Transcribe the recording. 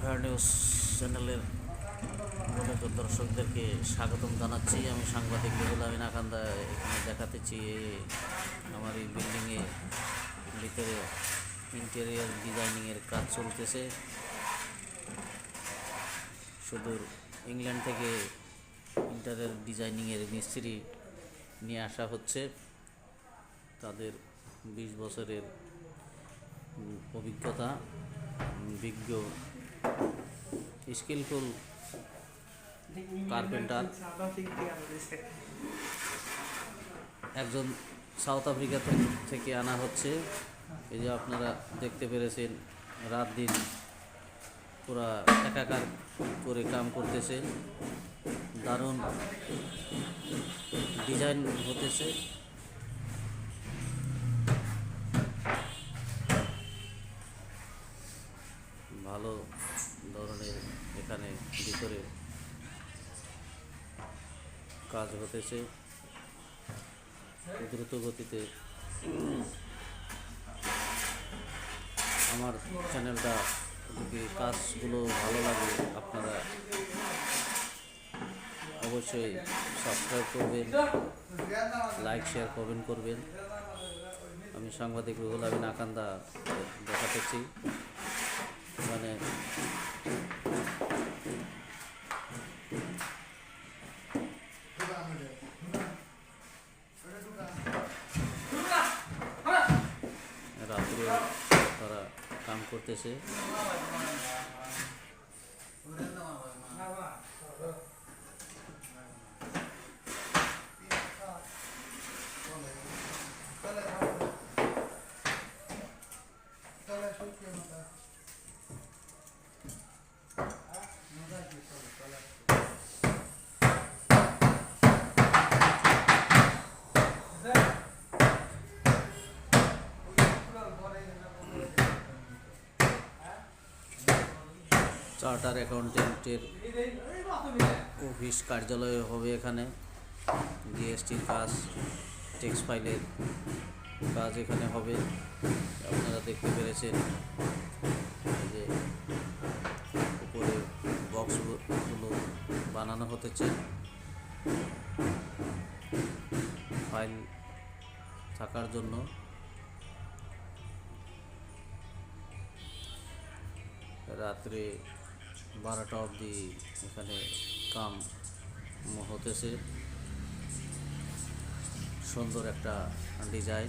Fire news চ্যানেলের মূলত দর্শকদেরকে স্বাগতম জানাচ্ছি। আমি সাংবাদিক রুহুল আমিন আকান্দা এখানে দেখাতেছি আমার এই বিল্ডিংয়ে ভিতরে ইন্টেরিয়ার ডিজাইনিংয়ের কাজ চলতেছে। সুদূর ইংল্যান্ড থেকে ইন্টেরিয়ার ডিজাইনিংয়ের মিস্ত্রি নিয়ে আসা হচ্ছে। তাদের 20 বছরের অভিজ্ঞতা, বিজ্ঞ স্কিলফুল কার্পেন্টার। একজন সাউথ আফ্রিকা থেকে আনা হচ্ছে। এই যে আপনারা দেখতে পেরেছেন, রাত দিন পুরা একাকার করে কাম করতেছে। দারুণ ডিজাইন হতেছে। ভালো ধরনের এখানে ভিতরে কাজ হতেছে দ্রুত গতিতে। আমার চ্যানেলটা যদি কাজগুলো ভালো লাগে আপনারা অবশ্যই সাবস্ক্রাইব করবেন, লাইক শেয়ার কমেন্ট করবেন। আমি সাংবাদিক রুহুল আমিন আকান্দা দেখাতেছি মানে রাত্রে তারা কাম করতেছে। চার্টার অ্যাকাউন্টেন্টের অফিস কার্যালয় হবে এখানে। জিএসটির কাজ, টেক্স ফাইলের কাজ এখানে হবে। আপনারা দেখতে পেরেছেন যে উপরে বক্সগুলো বানানো হতেছে ফাইল থাকার জন্য। রাত্রে 12টা অবধি এখানে কাম হতেছে। সুন্দর একটা ডিজাইন।